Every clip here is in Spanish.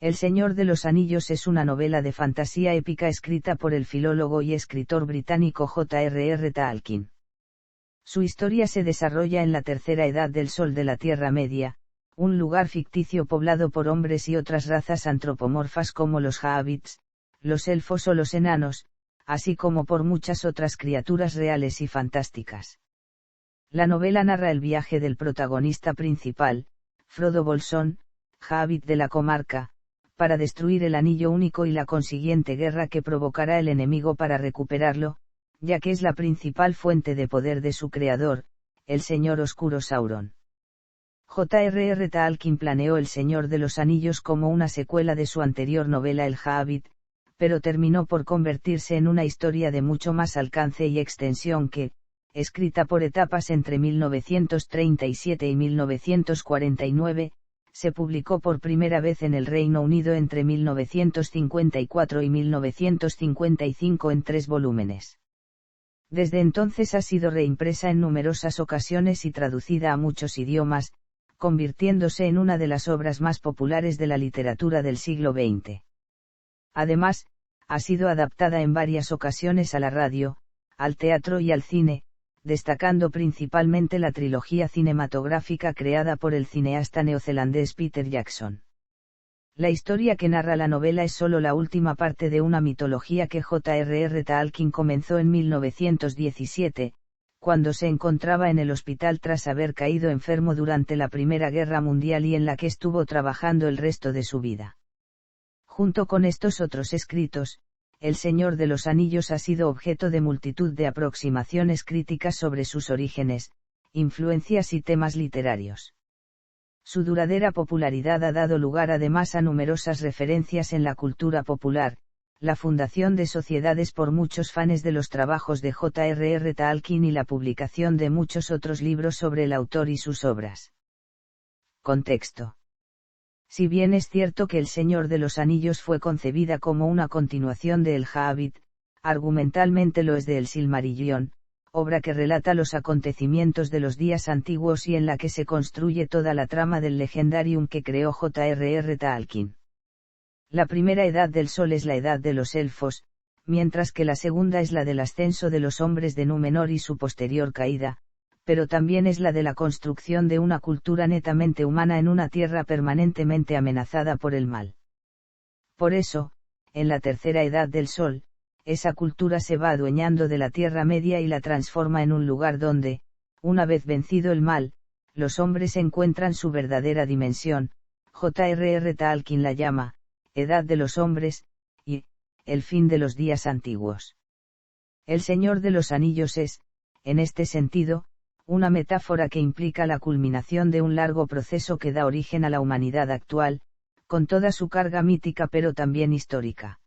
El Señor de los Anillos es una novela de fantasía épica escrita por el filólogo y escritor británico J.R.R. Tolkien. Su historia se desarrolla en la tercera edad del Sol de la Tierra Media, un lugar ficticio poblado por hombres y otras razas antropomorfas como los Hobbits, los elfos o los enanos, así como por muchas otras criaturas reales y fantásticas. La novela narra el viaje del protagonista principal, Frodo Bolsón, Hobbit de la comarca, para destruir el anillo único y la consiguiente guerra que provocará el enemigo para recuperarlo, ya que es la principal fuente de poder de su creador, el Señor Oscuro Sauron. J.R.R. Tolkien planeó El Señor de los Anillos como una secuela de su anterior novela El Hobbit, pero terminó por convertirse en una historia de mucho más alcance y extensión que, escrita por etapas entre 1937 y 1949, se publicó por primera vez en el Reino Unido entre 1954 y 1955 en 3 volúmenes. Desde entonces ha sido reimpresa en numerosas ocasiones y traducida a muchos idiomas, convirtiéndose en una de las obras más populares de la literatura del siglo XX. Además, ha sido adaptada en varias ocasiones a la radio, al teatro y al cine, destacando principalmente la trilogía cinematográfica creada por el cineasta neozelandés Peter Jackson. La historia que narra la novela es solo la última parte de una mitología que J.R.R. Tolkien comenzó en 1917, cuando se encontraba en el hospital tras haber caído enfermo durante la Primera Guerra Mundial y en la que estuvo trabajando el resto de su vida. Junto con estos otros escritos, El Señor de los Anillos ha sido objeto de multitud de aproximaciones críticas sobre sus orígenes, influencias y temas literarios. Su duradera popularidad ha dado lugar además a numerosas referencias en la cultura popular, la fundación de sociedades por muchos fanes de los trabajos de J.R.R. Tolkien y la publicación de muchos otros libros sobre el autor y sus obras. Contexto. Si bien es cierto que El Señor de los Anillos fue concebida como una continuación de El Hobbit, argumentalmente lo es de El Silmarillion, obra que relata los acontecimientos de los días antiguos y en la que se construye toda la trama del Legendarium que creó J.R.R. Tolkien. La primera edad del Sol es la edad de los elfos, mientras que la segunda es la del ascenso de los hombres de Númenor y su posterior caída, pero también es la de la construcción de una cultura netamente humana en una tierra permanentemente amenazada por el mal. Por eso, en la tercera edad del Sol, esa cultura se va adueñando de la Tierra Media y la transforma en un lugar donde, una vez vencido el mal, los hombres encuentran su verdadera dimensión. J.R.R. Tolkien la llama, Edad de los Hombres, y, el fin de los días antiguos. El Señor de los Anillos es, en este sentido, una metáfora que implica la culminación de un largo proceso que da origen a la humanidad actual, con toda su carga mítica pero también histórica.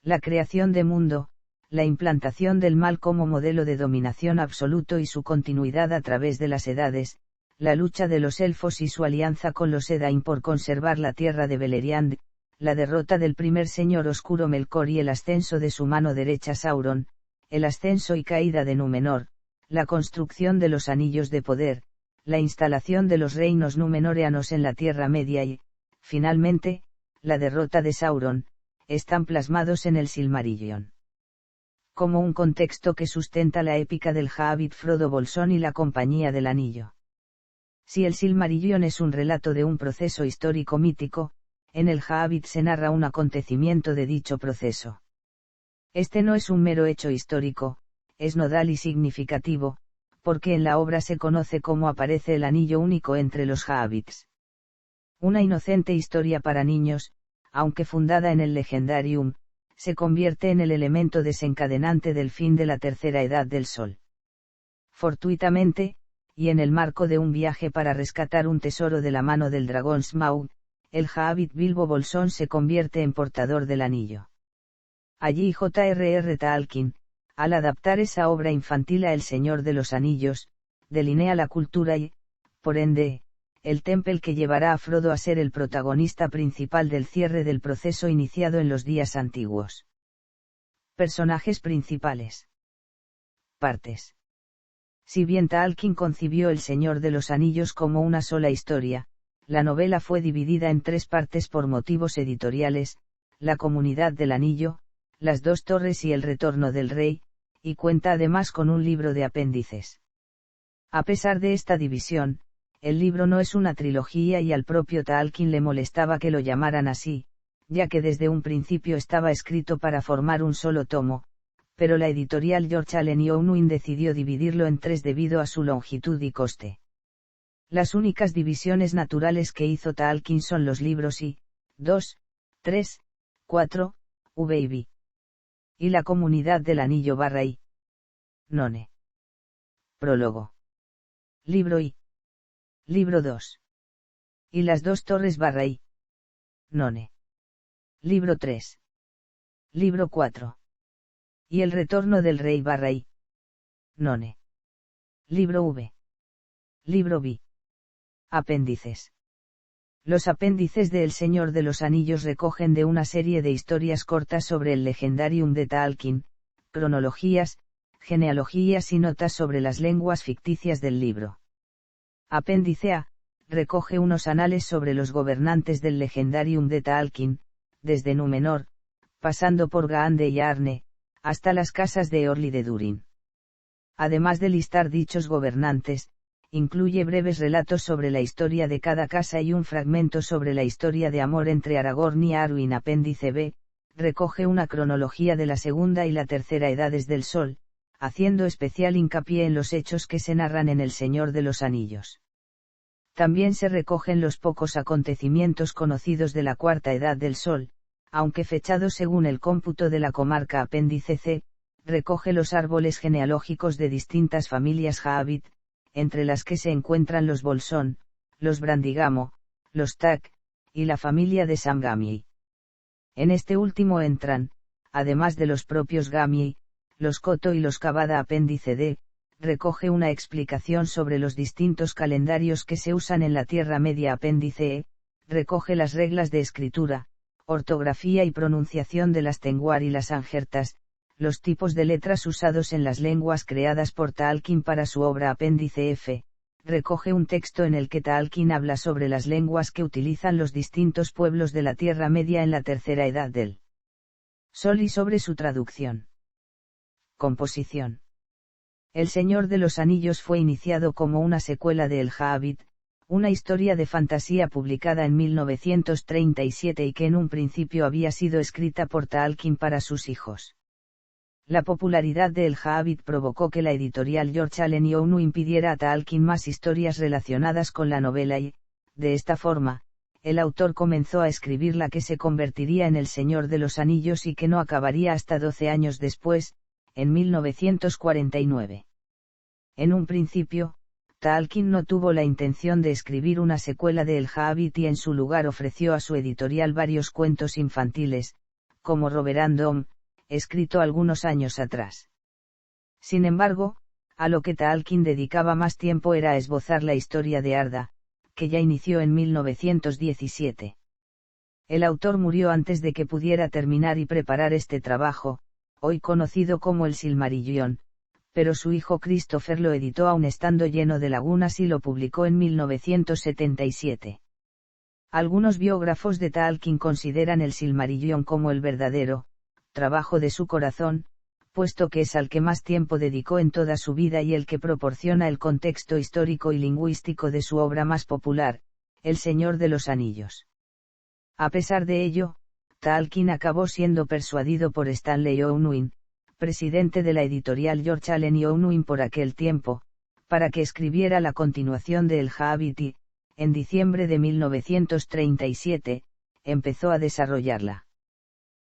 La creación de mundo, la implantación del mal como modelo de dominación absoluto y su continuidad a través de las edades, la lucha de los elfos y su alianza con los Edain por conservar la tierra de Beleriand, la derrota del primer señor oscuro Melkor y el ascenso de su mano derecha Sauron, el ascenso y caída de Númenor, la construcción de los anillos de poder, la instalación de los reinos númenoreanos en la Tierra Media y, finalmente, la derrota de Sauron, están plasmados en el Silmarillion. Como un contexto que sustenta la épica del Hobbit Frodo Bolsón y la Compañía del Anillo. Si el Silmarillion es un relato de un proceso histórico mítico, en el Hobbit se narra un acontecimiento de dicho proceso. Este no es un mero hecho histórico, es nodal y significativo, porque en la obra se conoce cómo aparece el anillo único entre los Hobbits. Una inocente historia para niños, aunque fundada en el Legendarium, se convierte en el elemento desencadenante del fin de la tercera edad del Sol. Fortuitamente, y en el marco de un viaje para rescatar un tesoro de la mano del dragón Smaug, el Hobbit Bilbo Bolsón se convierte en portador del anillo. Allí J.R.R. Tolkien, al adaptar esa obra infantil a El Señor de los Anillos, delinea la cultura y, por ende, el temple que llevará a Frodo a ser el protagonista principal del cierre del proceso iniciado en los días antiguos. Personajes principales. Partes. Si bien Tolkien concibió El Señor de los Anillos como una sola historia, la novela fue dividida en 3 partes por motivos editoriales: La Comunidad del Anillo, Las Dos Torres y El Retorno del Rey, y cuenta además con un libro de apéndices. A pesar de esta división, el libro no es una trilogía y al propio Tolkien le molestaba que lo llamaran así, ya que desde un principio estaba escrito para formar un solo tomo, pero la editorial George Allen y Unwin decidió dividirlo en 3 debido a su longitud y coste. Las únicas divisiones naturales que hizo Tolkien son los libros I, 2, 3, 4, V y B. Y La Comunidad del Anillo /I. None. Prólogo. Libro I. Libro 2. Y Las Dos Torres /I. None. Libro 3. Libro 4. Y El Retorno del Rey /I. None. Libro V. Libro B. Apéndices. Los apéndices de El Señor de los Anillos recogen de una serie de historias cortas sobre el Legendarium de Tolkien, cronologías, genealogías y notas sobre las lenguas ficticias del libro. Apéndice A, recoge unos anales sobre los gobernantes del Legendarium de Tolkien, desde Númenor, pasando por Gaande y Arne, hasta las casas de Eorl y de Durin. Además de listar dichos gobernantes, incluye breves relatos sobre la historia de cada casa y un fragmento sobre la historia de amor entre Aragorn y Arwen. Apéndice B, recoge una cronología de la segunda y la tercera edades del Sol, haciendo especial hincapié en los hechos que se narran en El Señor de los Anillos. También se recogen los pocos acontecimientos conocidos de la cuarta edad del Sol, aunque fechados según el cómputo de la comarca. Apéndice C, recoge los árboles genealógicos de distintas familias Jaavit, entre las que se encuentran los Bolsón, los Brandigamo, los Tak, y la familia de Sam Gamgee. En este último entran, además de los propios Gamgee, los Coto y los Cavada. Apéndice D, recoge una explicación sobre los distintos calendarios que se usan en la Tierra Media. Apéndice E, recoge las reglas de escritura, ortografía y pronunciación de las Tengwar y las Angertas, los tipos de letras usados en las lenguas creadas por Tolkien para su obra. Apéndice F, recoge un texto en el que Tolkien habla sobre las lenguas que utilizan los distintos pueblos de la Tierra Media en la tercera edad del Sol y sobre su traducción. Composición. El Señor de los Anillos fue iniciado como una secuela de El Hobbit, una historia de fantasía publicada en 1937 y que en un principio había sido escrita por Tolkien para sus hijos. La popularidad de El Hobbit provocó que la editorial George Allen y Unwin pidiera a Tolkien más historias relacionadas con la novela y, de esta forma, el autor comenzó a escribir la que se convertiría en El Señor de los Anillos y que no acabaría hasta 12 años después, en 1949. En un principio, Tolkien no tuvo la intención de escribir una secuela de El Hobbit y en su lugar ofreció a su editorial varios cuentos infantiles, como Roverandom, escrito algunos años atrás. Sin embargo, a lo que Tolkien dedicaba más tiempo era a esbozar la historia de Arda, que ya inició en 1917. El autor murió antes de que pudiera terminar y preparar este trabajo, hoy conocido como el Silmarillion, pero su hijo Christopher lo editó aun estando lleno de lagunas y lo publicó en 1977. Algunos biógrafos de Tolkien consideran el Silmarillion como el verdadero trabajo de su corazón, puesto que es al que más tiempo dedicó en toda su vida y el que proporciona el contexto histórico y lingüístico de su obra más popular, El Señor de los Anillos. A pesar de ello, Tolkien acabó siendo persuadido por Stanley Unwin, presidente de la editorial George Allen y Unwin por aquel tiempo, para que escribiera la continuación de El Hobbit y, en diciembre de 1937, empezó a desarrollarla.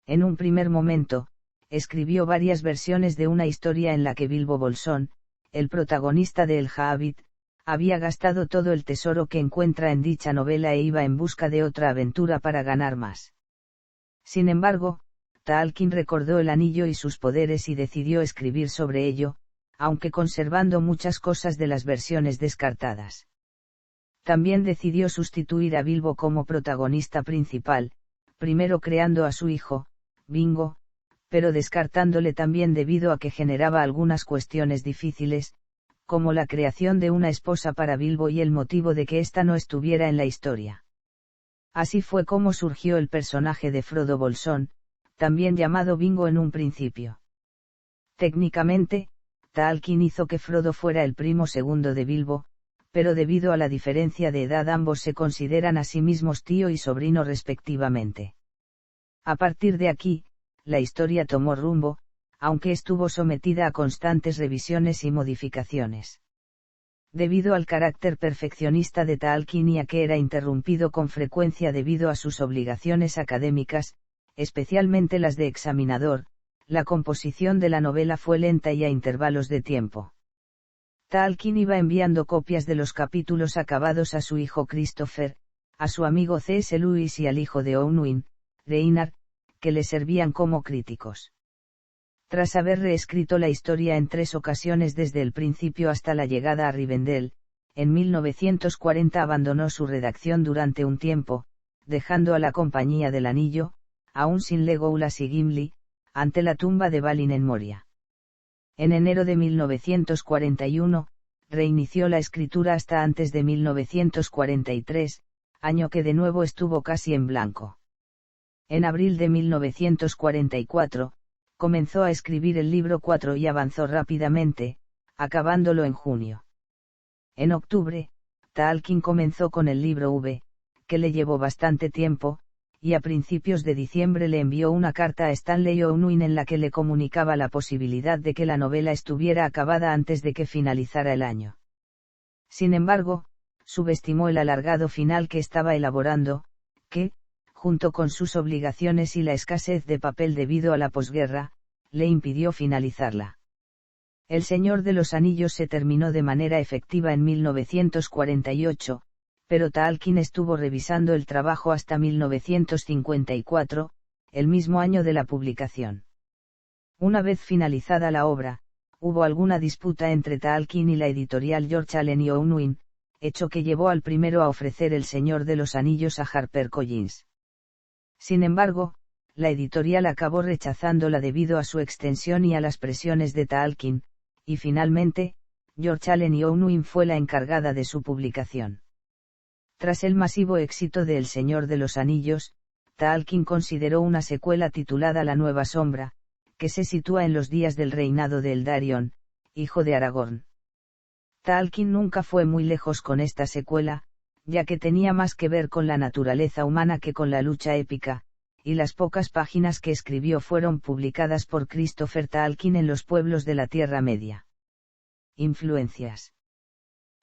En un primer momento, escribió varias versiones de una historia en la que Bilbo Bolsón, el protagonista de El Hobbit, había gastado todo el tesoro que encuentra en dicha novela e iba en busca de otra aventura para ganar más. Sin embargo, Tolkien recordó el anillo y sus poderes y decidió escribir sobre ello, aunque conservando muchas cosas de las versiones descartadas. También decidió sustituir a Bilbo como protagonista principal, primero creando a su hijo, Bingo, pero descartándole también debido a que generaba algunas cuestiones difíciles, como la creación de una esposa para Bilbo y el motivo de que ésta no estuviera en la historia. Así fue como surgió el personaje de Frodo Bolsón, también llamado Bingo en un principio. Técnicamente, Tolkien hizo que Frodo fuera el primo segundo de Bilbo, pero debido a la diferencia de edad ambos se consideran a sí mismos tío y sobrino respectivamente. A partir de aquí, la historia tomó rumbo, aunque estuvo sometida a constantes revisiones y modificaciones. Debido al carácter perfeccionista de Tolkien y a que era interrumpido con frecuencia debido a sus obligaciones académicas, especialmente las de examinador, la composición de la novela fue lenta y a intervalos de tiempo. Tolkien iba enviando copias de los capítulos acabados a su hijo Christopher, a su amigo C.S. Lewis y al hijo de Owen, Reinar, que le servían como críticos. Tras haber reescrito la historia en 3 ocasiones desde el principio hasta la llegada a Rivendell, en 1940 abandonó su redacción durante un tiempo, dejando a la Compañía del Anillo, aún sin Legolas y Gimli, ante la tumba de Balin en Moria. En enero de 1941, reinició la escritura hasta antes de 1943, año que de nuevo estuvo casi en blanco. En abril de 1944, comenzó a escribir el libro 4 y avanzó rápidamente, acabándolo en junio. En octubre, Tolkien comenzó con el libro V, que le llevó bastante tiempo, y a principios de diciembre le envió una carta a Stanley Unwin en la que le comunicaba la posibilidad de que la novela estuviera acabada antes de que finalizara el año. Sin embargo, subestimó el alargado final que estaba elaborando, que, junto con sus obligaciones y la escasez de papel debido a la posguerra, le impidió finalizarla. El Señor de los Anillos se terminó de manera efectiva en 1948, pero Tolkien estuvo revisando el trabajo hasta 1954, el mismo año de la publicación. Una vez finalizada la obra, hubo alguna disputa entre Tolkien y la editorial George Allen y Unwin, hecho que llevó al primero a ofrecer El Señor de los Anillos a HarperCollins. Sin embargo, la editorial acabó rechazándola debido a su extensión y a las presiones de Tolkien, y finalmente, George Allen y Unwin fue la encargada de su publicación. Tras el masivo éxito de El Señor de los Anillos, Tolkien consideró una secuela titulada La Nueva Sombra, que se sitúa en los días del reinado de Eldarion, hijo de Aragorn. Tolkien nunca fue muy lejos con esta secuela, ya que tenía más que ver con la naturaleza humana que con la lucha épica, y las pocas páginas que escribió fueron publicadas por Christopher Tolkien en Los Pueblos de la Tierra Media. Influencias.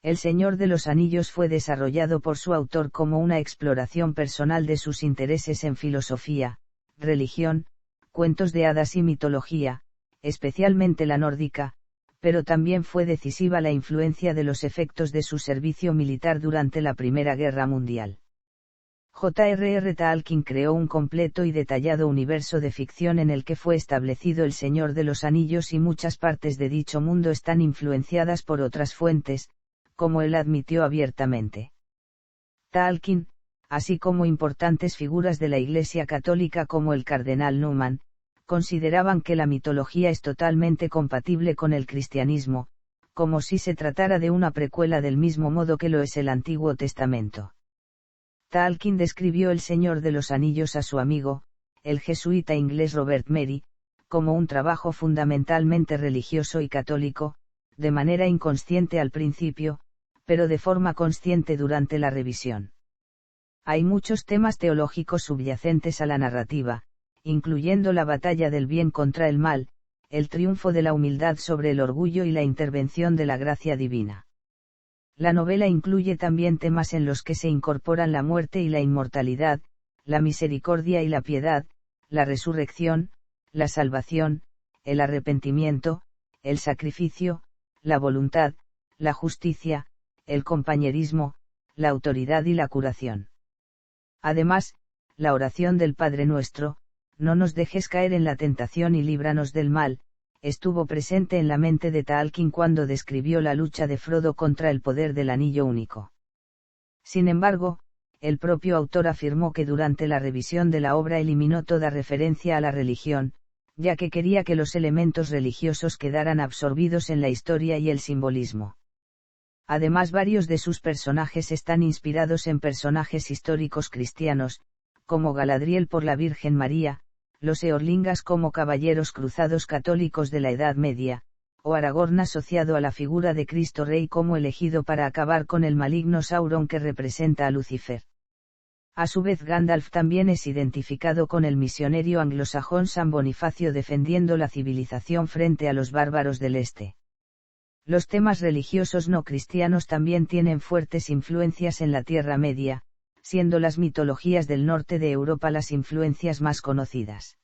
El Señor de los Anillos fue desarrollado por su autor como una exploración personal de sus intereses en filosofía, religión, cuentos de hadas y mitología, especialmente la nórdica, pero también fue decisiva la influencia de los efectos de su servicio militar durante la Primera Guerra Mundial. J.R.R. Tolkien creó un completo y detallado universo de ficción en el que fue establecido El Señor de los Anillos y muchas partes de dicho mundo están influenciadas por otras fuentes, como él admitió abiertamente. Tolkien, así como importantes figuras de la Iglesia Católica como el cardenal Newman, consideraban que la mitología es totalmente compatible con el cristianismo, como si se tratara de una precuela del mismo modo que lo es el Antiguo Testamento. Tolkien describió El Señor de los Anillos a su amigo, el jesuita inglés Robert Merry, como un trabajo fundamentalmente religioso y católico, de manera inconsciente al principio, pero de forma consciente durante la revisión. Hay muchos temas teológicos subyacentes a la narrativa, incluyendo la batalla del bien contra el mal, el triunfo de la humildad sobre el orgullo y la intervención de la gracia divina. La novela incluye también temas en los que se incorporan la muerte y la inmortalidad, la misericordia y la piedad, la resurrección, la salvación, el arrepentimiento, el sacrificio, la voluntad, la justicia, el compañerismo, la autoridad y la curación. Además, la oración del Padre Nuestro, no nos dejes caer en la tentación y líbranos del mal, estuvo presente en la mente de Tolkien cuando describió la lucha de Frodo contra el poder del Anillo Único. Sin embargo, el propio autor afirmó que durante la revisión de la obra eliminó toda referencia a la religión, ya que quería que los elementos religiosos quedaran absorbidos en la historia y el simbolismo. Además, varios de sus personajes están inspirados en personajes históricos cristianos, como Galadriel por la Virgen María, los Eorlingas como caballeros cruzados católicos de la Edad Media, o Aragorn asociado a la figura de Cristo Rey como elegido para acabar con el maligno Sauron que representa a Lucifer. A su vez, Gandalf también es identificado con el misionero anglosajón San Bonifacio defendiendo la civilización frente a los bárbaros del Este. Los temas religiosos no cristianos también tienen fuertes influencias en la Tierra Media, siendo las mitologías del norte de Europa las influencias más conocidas.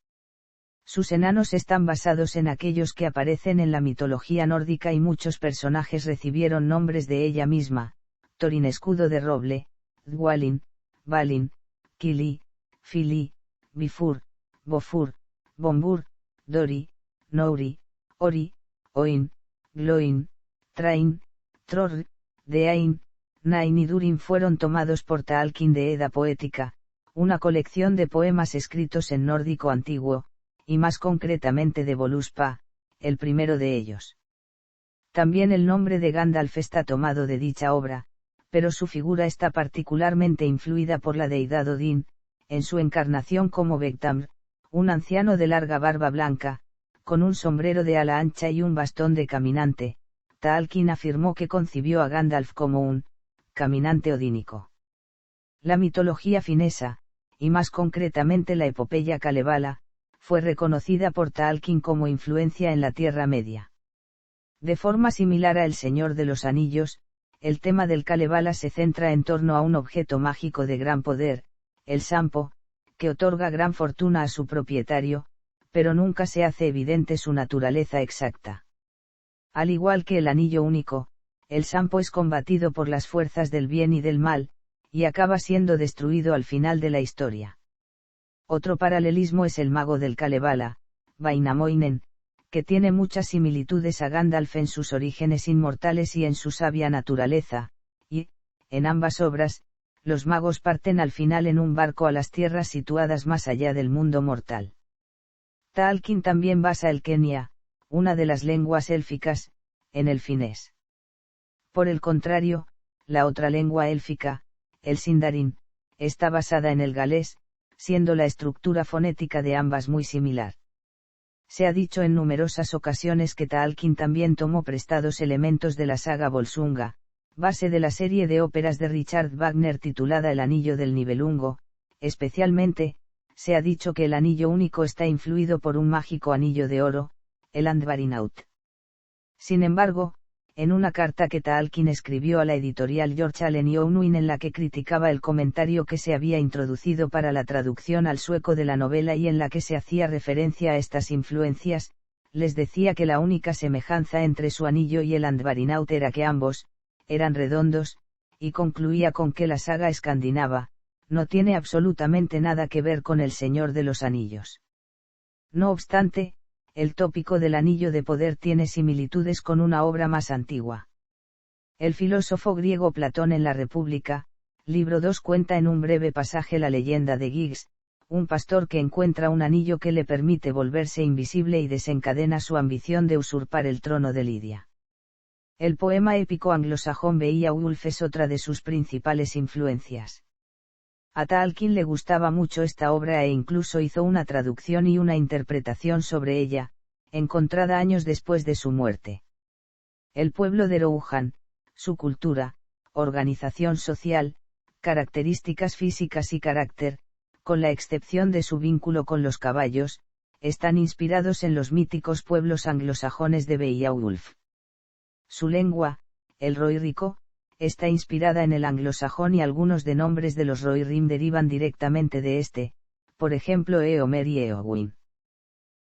Sus enanos están basados en aquellos que aparecen en la mitología nórdica y muchos personajes recibieron nombres de ella misma: Thorin escudo de roble, Dwalin, Balin, Kili, Fili, Bifur, Bofur, Bombur, Dori, Nouri, Ori, Oin, Gloin, Train, Tror, Deain, Nain y Durin fueron tomados por Taalkin de Edda Poética, una colección de poemas escritos en nórdico antiguo, y más concretamente de Voluspa, el primero de ellos. También el nombre de Gandalf está tomado de dicha obra, pero su figura está particularmente influida por la deidad Odín, en su encarnación como Vegtamr, un anciano de larga barba blanca, con un sombrero de ala ancha y un bastón de caminante. Taalkin afirmó que concibió a Gandalf como un caminante odínico. La mitología finesa, y más concretamente la epopeya Kalevala, fue reconocida por Taalkin como influencia en la Tierra Media. De forma similar a El Señor de los Anillos, el tema del Kalevala se centra en torno a un objeto mágico de gran poder, el Sampo, que otorga gran fortuna a su propietario, pero nunca se hace evidente su naturaleza exacta. Al igual que el Anillo Único, el Sampo es combatido por las fuerzas del bien y del mal, y acaba siendo destruido al final de la historia. Otro paralelismo es el mago del Kalevala, Vainamoinen, que tiene muchas similitudes a Gandalf en sus orígenes inmortales y en su sabia naturaleza, y, en ambas obras, los magos parten al final en un barco a las tierras situadas más allá del mundo mortal. Taalkin también basa el Quenya, una de las lenguas élficas, en el finés. Por el contrario, la otra lengua élfica, el Sindarin, está basada en el galés, siendo la estructura fonética de ambas muy similar. Se ha dicho en numerosas ocasiones que Taalkin también tomó prestados elementos de la saga Volsunga, base de la serie de óperas de Richard Wagner titulada El Anillo del Nibelungo. Especialmente, se ha dicho que el Anillo Único está influido por un mágico anillo de oro, el Andvarinaut. Sin embargo, en una carta que Taalkin escribió a la editorial George Allen y Unwin en la que criticaba el comentario que se había introducido para la traducción al sueco de la novela y en la que se hacía referencia a estas influencias, les decía que la única semejanza entre su anillo y el Andvarinaut era que ambos eran redondos, y concluía con que la saga escandinava no tiene absolutamente nada que ver con El Señor de los Anillos. No obstante, el tópico del anillo de poder tiene similitudes con una obra más antigua. El filósofo griego Platón en la República, libro 2 cuenta en un breve pasaje la leyenda de Giggs, un pastor que encuentra un anillo que le permite volverse invisible y desencadena su ambición de usurpar el trono de Lidia. El poema épico anglosajón Beowulf es otra de sus principales influencias. A Taalkin le gustaba mucho esta obra e incluso hizo una traducción y una interpretación sobre ella, encontrada años después de su muerte. El pueblo de Rohan, su cultura, organización social, características físicas y carácter, con la excepción de su vínculo con los caballos, están inspirados en los míticos pueblos anglosajones de Beowulf. Su lengua, el rohirrico, está inspirada en el anglosajón y algunos de nombres de los Rohirrim derivan directamente de este, por ejemplo Eomer y Eowyn.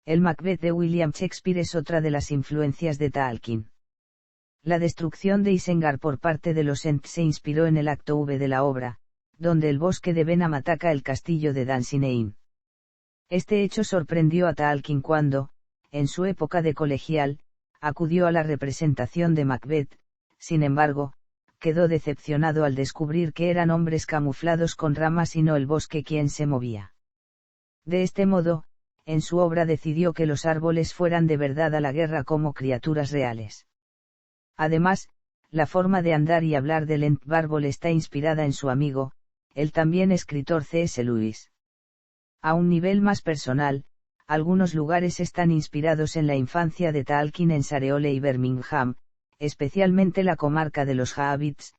El Macbeth de William Shakespeare es otra de las influencias de Taalkin. La destrucción de Isengard por parte de los Ent se inspiró en el acto V de la obra, donde el bosque de Benham ataca el castillo de Dunsinane. Este hecho sorprendió a Taalkin cuando, en su época de colegial, acudió a la representación de Macbeth. Sin embargo, quedó decepcionado al descubrir que eran hombres camuflados con ramas y no el bosque quien se movía. De este modo, en su obra decidió que los árboles fueran de verdad a la guerra como criaturas reales. Además, la forma de andar y hablar de Lent Barbol está inspirada en su amigo, el también escritor C.S. Lewis. A un nivel más personal, algunos lugares están inspirados en la infancia de Tolkien en Sareole y Birmingham, especialmente la comarca de los Hobbits,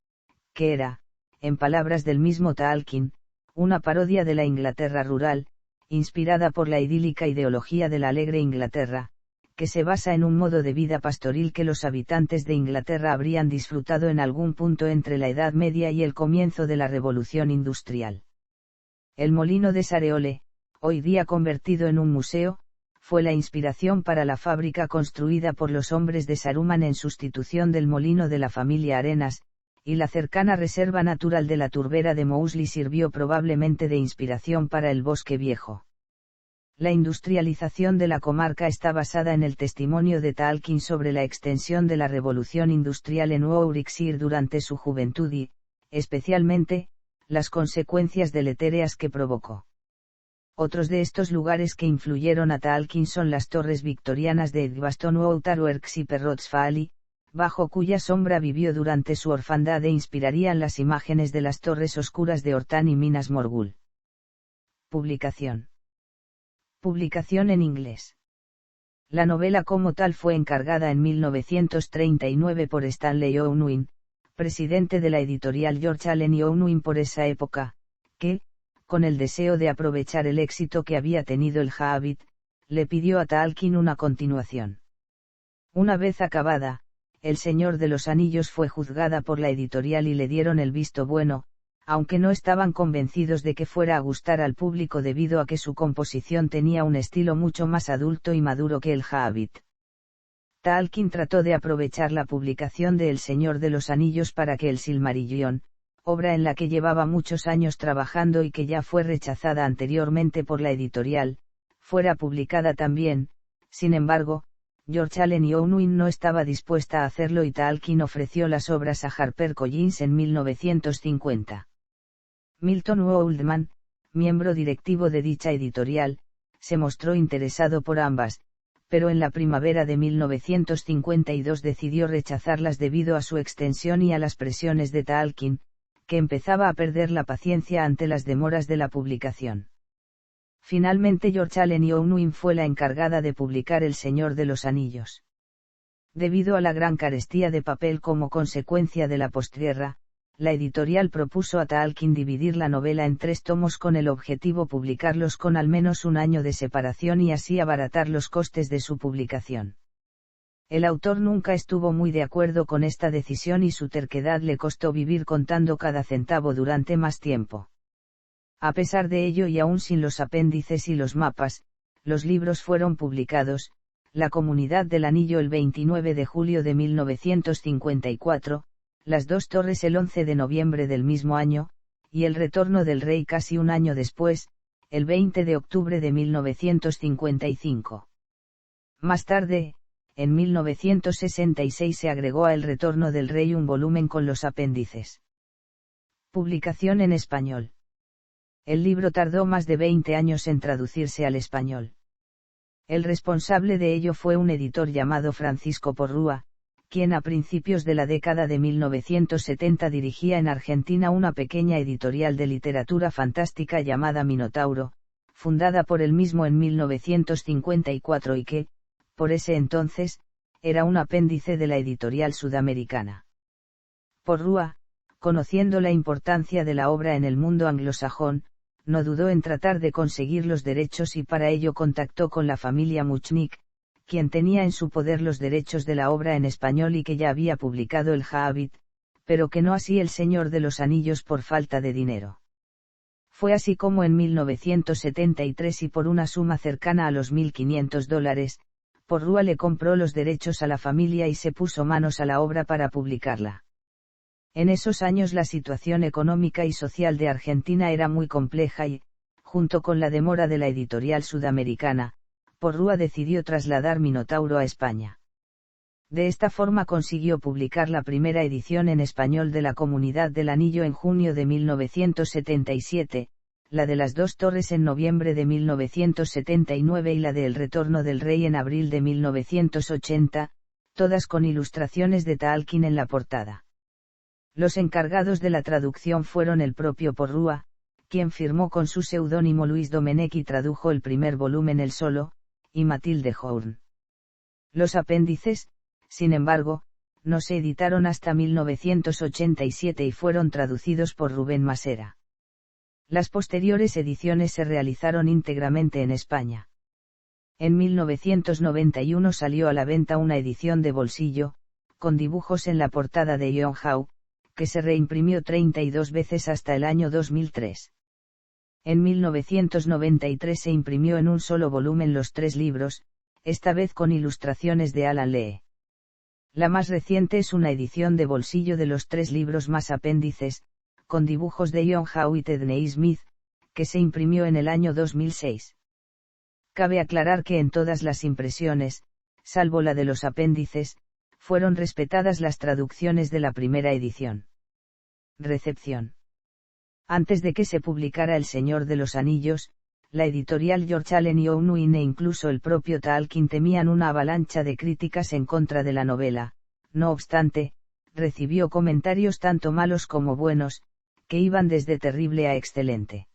que era, en palabras del mismo Tolkien, una parodia de la Inglaterra rural, inspirada por la idílica ideología de la alegre Inglaterra, que se basa en un modo de vida pastoril que los habitantes de Inglaterra habrían disfrutado en algún punto entre la Edad Media y el comienzo de la Revolución Industrial. El molino de Sareole, hoy día convertido en un museo, fue la inspiración para la fábrica construida por los hombres de Saruman en sustitución del molino de la familia Arenas, y la cercana reserva natural de la Turbera de Mousley sirvió probablemente de inspiración para el Bosque Viejo. La industrialización de la comarca está basada en el testimonio de Tolkien sobre la extensión de la revolución industrial en Warwickshire durante su juventud y, especialmente, las consecuencias deletéreas que provocó. Otros de estos lugares que influyeron a Tolkien son las torres victorianas de Edgbaston o Outarworks y Perrots Valley, bajo cuya sombra vivió durante su orfandad e inspirarían las imágenes de las torres oscuras de Hortan y Minas Morgul. Publicación en inglés. La novela como tal fue encargada en 1939 por Stanley Unwin, presidente de la editorial George Allen y Unwin por esa época, que, con el deseo de aprovechar el éxito que había tenido el Hobbit, le pidió a Tolkien una continuación. Una vez acabada, El Señor de los Anillos fue juzgada por la editorial y le dieron el visto bueno, aunque no estaban convencidos de que fuera a gustar al público debido a que su composición tenía un estilo mucho más adulto y maduro que el Hobbit. Tolkien trató de aprovechar la publicación de El Señor de los Anillos para que el Silmarillion, obra en la que llevaba muchos años trabajando y que ya fue rechazada anteriormente por la editorial, fuera publicada también. Sin embargo, George Allen y Unwin no estaba dispuesta a hacerlo y Tolkien ofreció las obras a HarperCollins en 1950. Milton Waldman, miembro directivo de dicha editorial, se mostró interesado por ambas, pero en la primavera de 1952 decidió rechazarlas debido a su extensión y a las presiones de Tolkien, que empezaba a perder la paciencia ante las demoras de la publicación. Finalmente George Allen y Unwin fue la encargada de publicar El Señor de los Anillos. Debido a la gran carestía de papel como consecuencia de la postguerra, la editorial propuso a Tolkien dividir la novela en 3 tomos con el objetivo publicarlos con al menos un año de separación y así abaratar los costes de su publicación. El autor nunca estuvo muy de acuerdo con esta decisión y su terquedad le costó vivir contando cada centavo durante más tiempo. A pesar de ello y aún sin los apéndices y los mapas, los libros fueron publicados, La Comunidad del Anillo el 29 de julio de 1954, Las Dos Torres el 11 de noviembre del mismo año, y El Retorno del Rey casi un año después, el 20 de octubre de 1955. Más tarde, en 1966 se agregó a El Retorno del Rey un volumen con los apéndices. Publicación en español. El libro tardó más de 20 años en traducirse al español. El responsable de ello fue un editor llamado Francisco Porrúa, quien a principios de la década de 1970 dirigía en Argentina una pequeña editorial de literatura fantástica llamada Minotauro, fundada por él mismo en 1954 y que, por ese entonces, era un apéndice de la editorial sudamericana. Porrúa, conociendo la importancia de la obra en el mundo anglosajón, no dudó en tratar de conseguir los derechos y para ello contactó con la familia Muchnik, quien tenía en su poder los derechos de la obra en español y que ya había publicado el Hobbit, pero que no así El Señor de los Anillos por falta de dinero. Fue así como en 1973 y por una suma cercana a los $1.500, Porrúa le compró los derechos a la familia y se puso manos a la obra para publicarla. En esos años la situación económica y social de Argentina era muy compleja y, junto con la demora de la editorial sudamericana, Porrúa decidió trasladar Minotauro a España. De esta forma consiguió publicar la primera edición en español de La Comunidad del Anillo en junio de 1977, la de las dos torres en noviembre de 1979 y la de El retorno del rey en abril de 1980, todas con ilustraciones de Tolkien en la portada. Los encargados de la traducción fueron el propio Porrúa, quien firmó con su seudónimo Luis Domenech y tradujo el primer volumen él solo, y Matilde Horn. Los apéndices, sin embargo, no se editaron hasta 1987 y fueron traducidos por Rubén Masera. Las posteriores ediciones se realizaron íntegramente en España. En 1991 salió a la venta una edición de bolsillo, con dibujos en la portada de John Howe, que se reimprimió 32 veces hasta el año 2003. En 1993 se imprimió en un solo volumen los 3 libros, esta vez con ilustraciones de Alan Lee. La más reciente es una edición de bolsillo de los 3 libros más apéndices, con dibujos de John Howe y Ted Neismith, que se imprimió en el año 2006. Cabe aclarar que en todas las impresiones, salvo la de los apéndices, fueron respetadas las traducciones de la primera edición. Recepción. Antes de que se publicara El Señor de los Anillos, la editorial George Allen y Unwin e incluso el propio Tolkien temían una avalancha de críticas en contra de la novela. No obstante, recibió comentarios tanto malos como buenos, que iban desde terrible a excelente.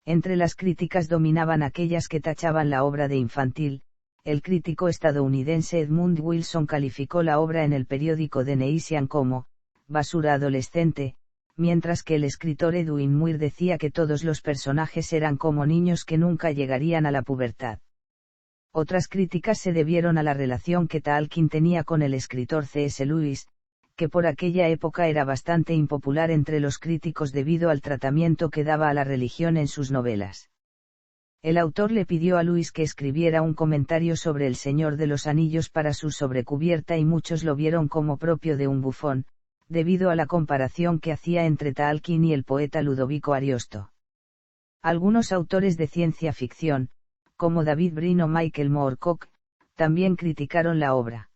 Entre las críticas dominaban aquellas que tachaban la obra de infantil. El crítico estadounidense Edmund Wilson calificó la obra en el periódico The Nation como basura adolescente, mientras que el escritor Edwin Muir decía que todos los personajes eran como niños que nunca llegarían a la pubertad. Otras críticas se debieron a la relación que Tolkien tenía con el escritor C.S. Lewis, que por aquella época era bastante impopular entre los críticos debido al tratamiento que daba a la religión en sus novelas. El autor le pidió a Lewis que escribiera un comentario sobre El Señor de los Anillos para su sobrecubierta y muchos lo vieron como propio de un bufón, debido a la comparación que hacía entre Tolkien y el poeta Ludovico Ariosto. Algunos autores de ciencia ficción, como David Brin o Michael Moorcock, también criticaron la obra.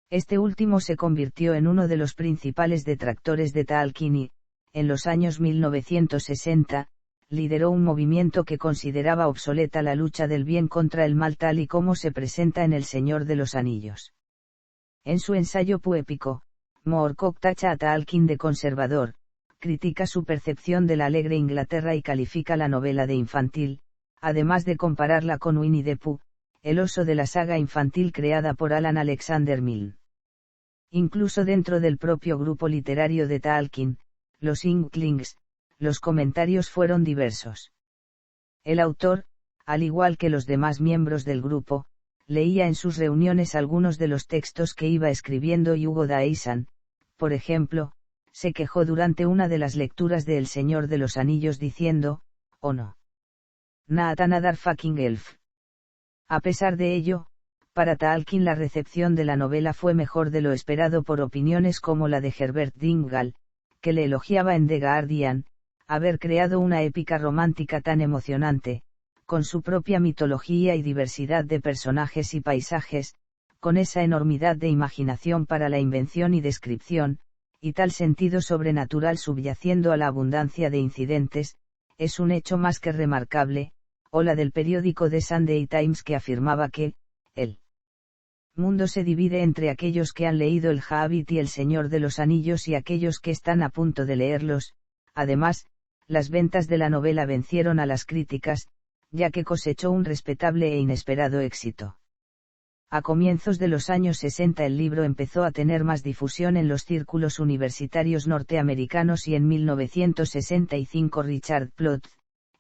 Este último se convirtió en uno de los principales detractores de Tolkien y, en los años 1960, lideró un movimiento que consideraba obsoleta la lucha del bien contra el mal tal y como se presenta en El Señor de los Anillos. En su ensayo poépico, Moorcock tacha a Tolkien de conservador, critica su percepción de la alegre Inglaterra y califica la novela de infantil, además de compararla con Winnie the Pooh, el oso de la saga infantil creada por Alan Alexander Milne. Incluso dentro del propio grupo literario de Tolkien, los Inklings, los comentarios fueron diversos. El autor, al igual que los demás miembros del grupo, leía en sus reuniones algunos de los textos que iba escribiendo Hugo Dyson, por ejemplo, se quejó durante una de las lecturas de El Señor de los Anillos diciendo, «Oh no. Not another fucking elf». A pesar de ello, para Tolkien la recepción de la novela fue mejor de lo esperado por opiniones como la de Herbert Dingle, que le elogiaba en The Guardian, haber creado una épica romántica tan emocionante, con su propia mitología y diversidad de personajes y paisajes, con esa enormidad de imaginación para la invención y descripción, y tal sentido sobrenatural subyaciendo a la abundancia de incidentes, es un hecho más que remarcable, o la del periódico The Sunday Times que afirmaba que, el mundo se divide entre aquellos que han leído El Hobbit y El Señor de los Anillos y aquellos que están a punto de leerlos. Además, las ventas de la novela vencieron a las críticas, ya que cosechó un respetable e inesperado éxito. A comienzos de los años 60 el libro empezó a tener más difusión en los círculos universitarios norteamericanos y en 1965 Richard Plotz,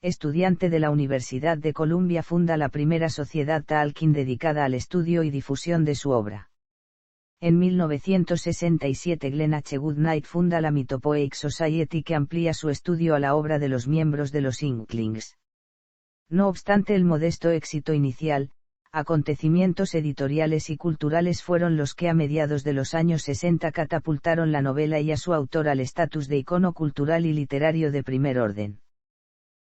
estudiante de la Universidad de Columbia, funda la primera sociedad Tolkien dedicada al estudio y difusión de su obra. En 1967 Glenn H. Goodnight funda la Mythopoeic Society que amplía su estudio a la obra de los miembros de los Inklings. No obstante el modesto éxito inicial, acontecimientos editoriales y culturales fueron los que a mediados de los años 60 catapultaron la novela y a su autor al estatus de icono cultural y literario de primer orden.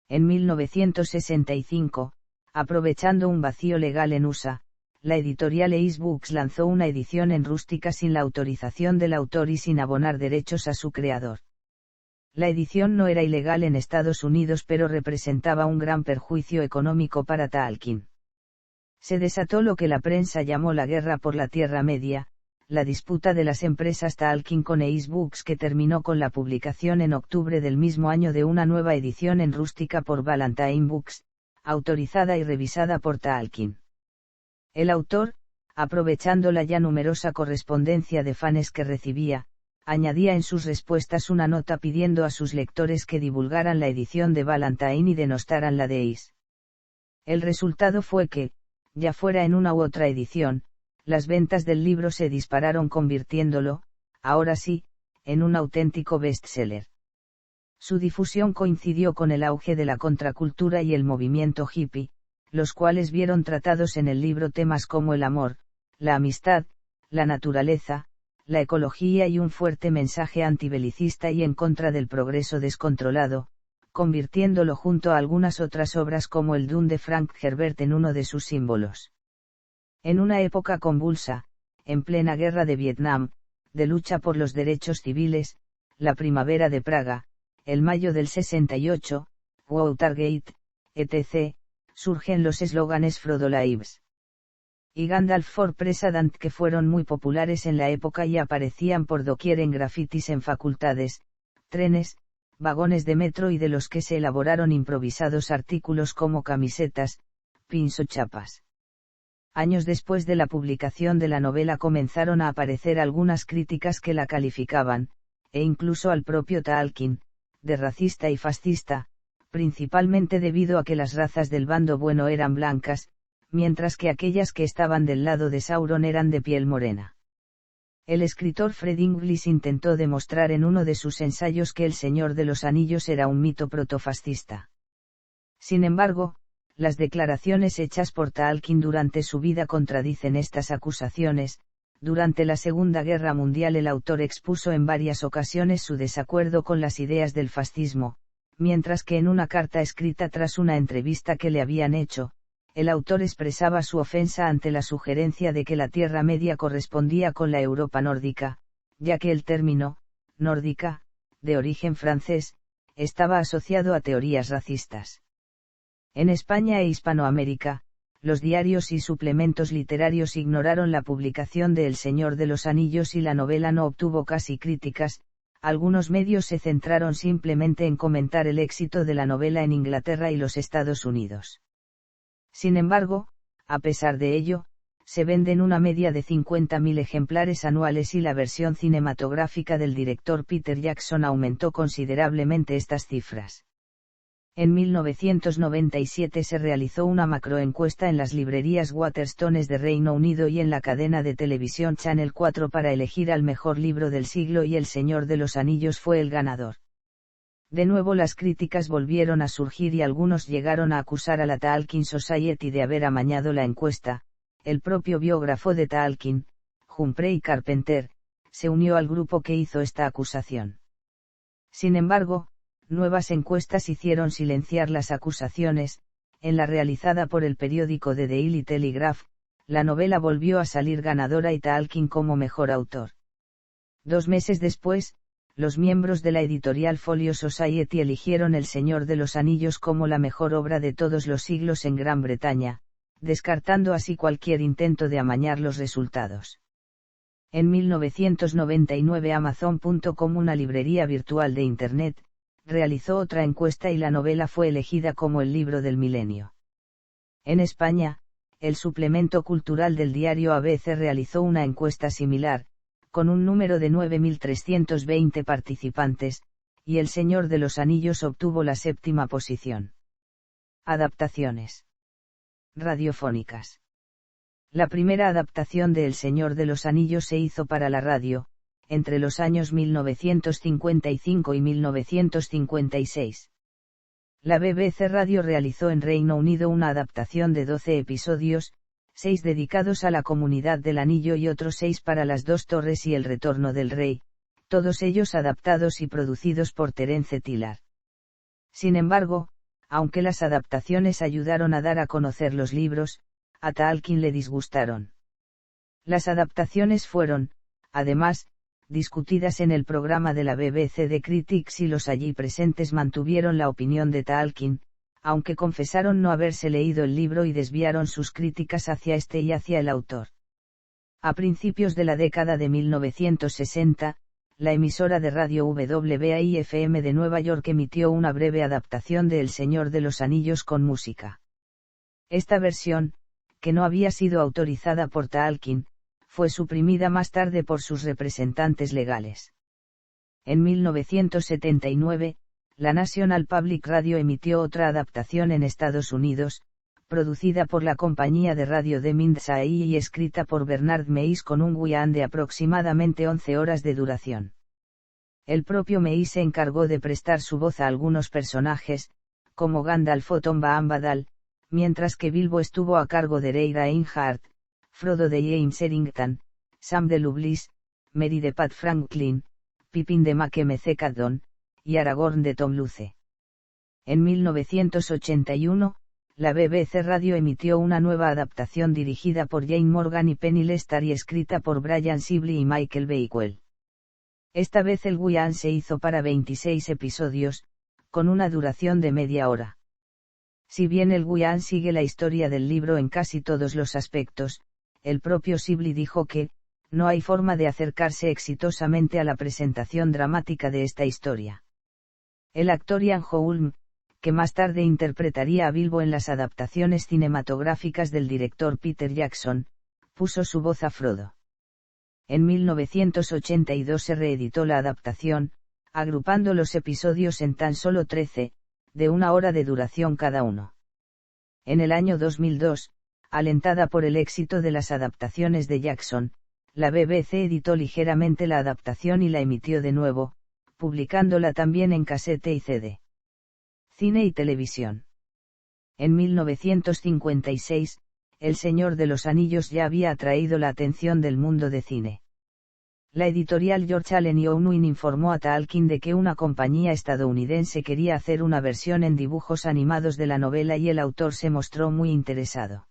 En 1965, aprovechando un vacío legal en USA, la editorial Ace Books lanzó una edición en rústica sin la autorización del autor y sin abonar derechos a su creador. La edición no era ilegal en Estados Unidos, pero representaba un gran perjuicio económico para Tolkien. Se desató lo que la prensa llamó la guerra por la Tierra Media, la disputa de las empresas Tolkien con Ace Books, que terminó con la publicación en octubre del mismo año de una nueva edición en rústica por Ballantine Books, autorizada y revisada por Tolkien. El autor, aprovechando la ya numerosa correspondencia de fans que recibía, añadía en sus respuestas una nota pidiendo a sus lectores que divulgaran la edición de Ballantine y denostaran la de Ace. El resultado fue que, ya fuera en una u otra edición, las ventas del libro se dispararon, convirtiéndolo, ahora sí, en un auténtico bestseller. Su difusión coincidió con el auge de la contracultura y el movimiento hippie, los cuales vieron tratados en el libro temas como el amor, la amistad, la naturaleza, la ecología y un fuerte mensaje antibelicista y en contra del progreso descontrolado, convirtiéndolo junto a algunas otras obras como el Dune de Frank Herbert en uno de sus símbolos. En una época convulsa, en plena guerra de Vietnam, de lucha por los derechos civiles, la primavera de Praga, el mayo del 68, Watergate, etc., surgen los eslóganes Frodo Lives y Gandalf for President, que fueron muy populares en la época y aparecían por doquier en grafitis en facultades, trenes, vagones de metro y de los que se elaboraron improvisados artículos como camisetas, pins o chapas. Años después de la publicación de la novela comenzaron a aparecer algunas críticas que la calificaban, e incluso al propio Tolkien, de racista y fascista, principalmente debido a que las razas del bando bueno eran blancas, mientras que aquellas que estaban del lado de Sauron eran de piel morena. El escritor Fred Inglis intentó demostrar en uno de sus ensayos que El Señor de los Anillos era un mito protofascista. Sin embargo, las declaraciones hechas por Tolkien durante su vida contradicen estas acusaciones. Durante la Segunda Guerra Mundial el autor expuso en varias ocasiones su desacuerdo con las ideas del fascismo, mientras que en una carta escrita tras una entrevista que le habían hecho, el autor expresaba su ofensa ante la sugerencia de que la Tierra Media correspondía con la Europa nórdica, ya que el término, nórdica, de origen francés, estaba asociado a teorías racistas. En España e Hispanoamérica, los diarios y suplementos literarios ignoraron la publicación de El Señor de los Anillos y la novela no obtuvo casi críticas. Algunos medios se centraron simplemente en comentar el éxito de la novela en Inglaterra y los Estados Unidos. Sin embargo, a pesar de ello, se venden una media de 50.000 ejemplares anuales y la versión cinematográfica del director Peter Jackson aumentó considerablemente estas cifras. En 1997 se realizó una macroencuesta en las librerías Waterstones de Reino Unido y en la cadena de televisión Channel 4 para elegir al mejor libro del siglo y El Señor de los Anillos fue el ganador. De nuevo las críticas volvieron a surgir y algunos llegaron a acusar a la Tolkien Society de haber amañado la encuesta. El propio biógrafo de Tolkien, Humphrey Carpenter, se unió al grupo que hizo esta acusación. Sin embargo, nuevas encuestas hicieron silenciar las acusaciones. En la realizada por el periódico The Daily Telegraph, la novela volvió a salir ganadora y Tolkien como mejor autor. 2 meses después, los miembros de la editorial Folio Society eligieron El Señor de los Anillos como la mejor obra de todos los siglos en Gran Bretaña, descartando así cualquier intento de amañar los resultados. En 1999 Amazon.com, una librería virtual de Internet, realizó otra encuesta y la novela fue elegida como el libro del milenio. En España, el suplemento cultural del diario ABC realizó una encuesta similar, con un número de 9.320 participantes, y El Señor de los Anillos obtuvo la 7ª posición. Adaptaciones radiofónicas. La primera adaptación de El Señor de los Anillos se hizo para la radio, entre los años 1955 y 1956. La BBC Radio realizó en Reino Unido una adaptación de 12 episodios, 6 dedicados a la Comunidad del Anillo y otros 6 para Las Dos Torres y El Retorno del Rey, todos ellos adaptados y producidos por Terence Tillard. Sin embargo, aunque las adaptaciones ayudaron a dar a conocer los libros, a Tolkien le disgustaron. Las adaptaciones fueron, además, discutidas en el programa de la BBC The Critics, y los allí presentes mantuvieron la opinión de Tolkien, aunque confesaron no haberse leído el libro y desviaron sus críticas hacia este y hacia el autor. A principios de la década de 1960, la emisora de radio WAI-FM de Nueva York emitió una breve adaptación de El Señor de los Anillos con música. Esta versión, que no había sido autorizada por Tolkien, fue suprimida más tarde por sus representantes legales. En 1979, la National Public Radio emitió otra adaptación en Estados Unidos, producida por la compañía de radio de Mindsay y escrita por Bernard Meis con un guión de aproximadamente 11 horas de duración. El propio Meis se encargó de prestar su voz a algunos personajes, como Gandalf o Tomba Ambadal, mientras que Bilbo estuvo a cargo de Rhaegar Einhart, Frodo de James Errington, Sam de Lublis, Merry de Pat Franklin, Pippin de Mackenzie y Aragorn de Tom Luce. En 1981, la BBC Radio emitió una nueva adaptación dirigida por Jane Morgan y Penny Lestar y escrita por Brian Sibley y Michael Bakewell. Esta vez el guión se hizo para 26 episodios, con una duración de media hora. Si bien el guión sigue la historia del libro en casi todos los aspectos, el propio Sibley dijo que, no hay forma de acercarse exitosamente a la presentación dramática de esta historia. El actor Ian Holm, que más tarde interpretaría a Bilbo en las adaptaciones cinematográficas del director Peter Jackson, puso su voz a Frodo. En 1982 se reeditó la adaptación, agrupando los episodios en tan solo 13, de 1 hora de duración cada uno. En el año 2002, alentada por el éxito de las adaptaciones de Jackson, la BBC editó ligeramente la adaptación y la emitió de nuevo, publicándola también en casete y CD. Cine y televisión. En 1956, El Señor de los Anillos ya había atraído la atención del mundo de cine. La editorial George Allen y Unwin informó a Tolkien de que una compañía estadounidense quería hacer una versión en dibujos animados de la novela y el autor se mostró muy interesado.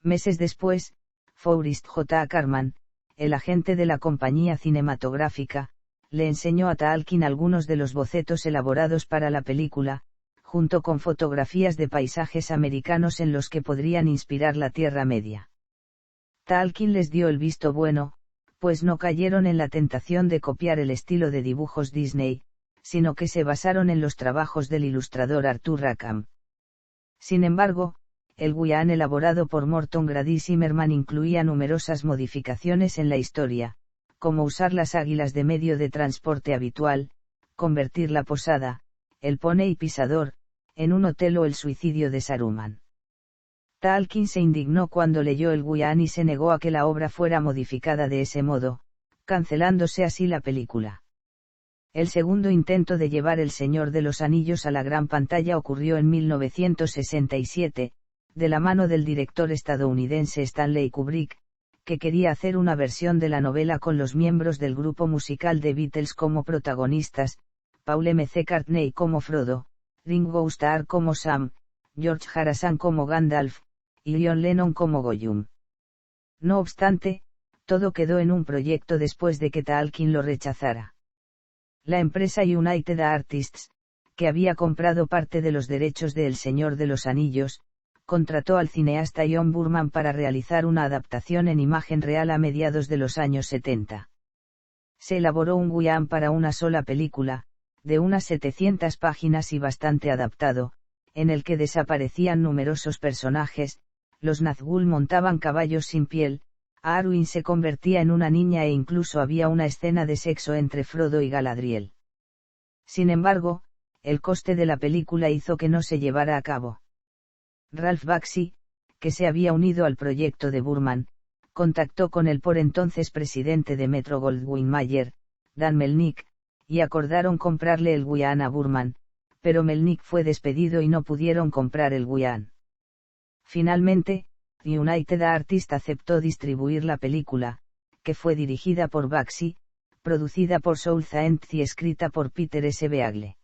Meses después, Forrest J. Ackerman, el agente de la compañía cinematográfica, le enseñó a Tolkien algunos de los bocetos elaborados para la película, junto con fotografías de paisajes americanos en los que podrían inspirar la Tierra Media. Tolkien les dio el visto bueno, pues no cayeron en la tentación de copiar el estilo de dibujos Disney, sino que se basaron en los trabajos del ilustrador Arthur Rackham. Sin embargo, el guión elaborado por Morton Grady Zimmerman incluía numerosas modificaciones en la historia, como usar las águilas de medio de transporte habitual, convertir la posada, el Poney Pisador, en un hotel o el suicidio de Saruman. Tolkien se indignó cuando leyó el guión y se negó a que la obra fuera modificada de ese modo, cancelándose así la película. El segundo intento de llevar El Señor de los Anillos a la gran pantalla ocurrió en 1967, de la mano del director estadounidense Stanley Kubrick, que quería hacer una versión de la novela con los miembros del grupo musical The Beatles como protagonistas, Paul McCartney como Frodo, Ringo Starr como Sam, George Harrison como Gandalf, y John Lennon como Gollum. No obstante, todo quedó en un proyecto después de que Tolkien lo rechazara. La empresa United Artists, que había comprado parte de los derechos de El Señor de los Anillos, contrató al cineasta John Boorman para realizar una adaptación en imagen real a mediados de los años 70. Se elaboró un guión para una sola película, de unas 700 páginas y bastante adaptado, en el que desaparecían numerosos personajes, los Nazgûl montaban caballos sin piel, Arwen se convertía en una niña e incluso había una escena de sexo entre Frodo y Galadriel. Sin embargo, el coste de la película hizo que no se llevara a cabo. Ralph Bakshi, que se había unido al proyecto de Boorman, contactó con el por entonces presidente de Metro-Goldwyn-Mayer, Dan Melnick, y acordaron comprarle el guión a Boorman, pero Melnick fue despedido y no pudieron comprar el guión. Finalmente, United Artists aceptó distribuir la película, que fue dirigida por Bakshi, producida por Saul Zaentz y escrita por Peter S. Beagle.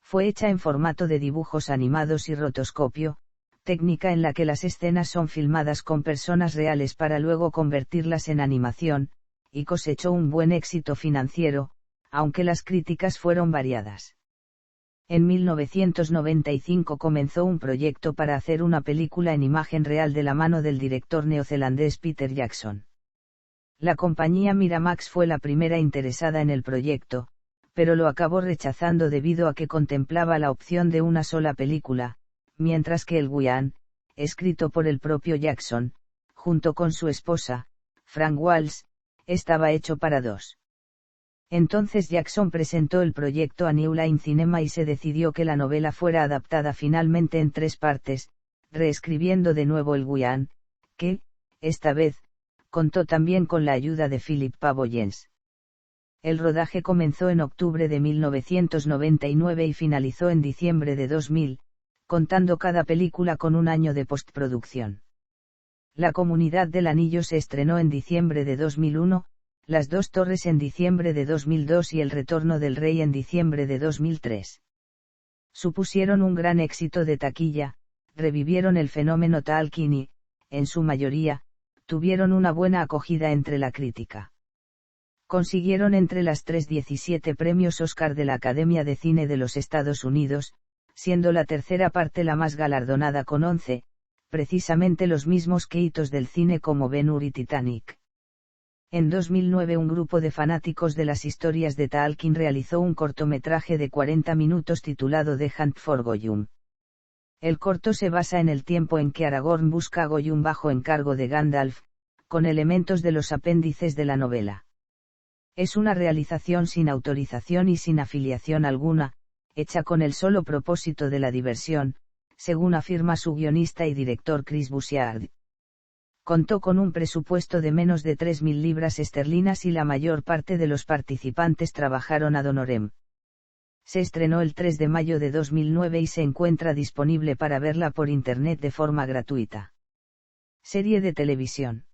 Fue hecha en formato de dibujos animados y rotoscopio, técnica en la que las escenas son filmadas con personas reales para luego convertirlas en animación, y cosechó un buen éxito financiero, aunque las críticas fueron variadas. En 1995 comenzó un proyecto para hacer una película en imagen real de la mano del director neozelandés Peter Jackson. La compañía Miramax fue la primera interesada en el proyecto, pero lo acabó rechazando debido a que contemplaba la opción de una sola película, mientras que el guión, escrito por el propio Jackson, junto con su esposa, Frank Walsh, estaba hecho para dos. Entonces Jackson presentó el proyecto a New Line Cinema y se decidió que la novela fuera adaptada finalmente en 3 partes, reescribiendo de nuevo el guión, que, esta vez, contó también con la ayuda de Philip Pavoyens. El rodaje comenzó en octubre de 1999 y finalizó en diciembre de 2000, contando cada película con un año de postproducción. La Comunidad del Anillo se estrenó en diciembre de 2001, Las Dos Torres en diciembre de 2002 y El Retorno del Rey en diciembre de 2003. Supusieron un gran éxito de taquilla, revivieron el fenómeno Tolkien y, en su mayoría, tuvieron una buena acogida entre la crítica. Consiguieron entre las 17 premios Oscar de la Academia de Cine de los Estados Unidos, siendo la tercera parte la más galardonada con 11, precisamente los mismos que hitos del cine como Ben-Hur y Titanic. En 2009 un grupo de fanáticos de las historias de Tolkien realizó un cortometraje de 40 minutos titulado The Hunt for Gollum. El corto se basa en el tiempo en que Aragorn busca a Gollum bajo encargo de Gandalf, con elementos de los apéndices de la novela. Es una realización sin autorización y sin afiliación alguna, hecha con el solo propósito de la diversión, según afirma su guionista y director Chris Busiard. Contó con un presupuesto de menos de 3.000 libras esterlinas y la mayor parte de los participantes trabajaron ad honorem. Se estrenó el 3 de mayo de 2009 y se encuentra disponible para verla por internet de forma gratuita. Serie de televisión.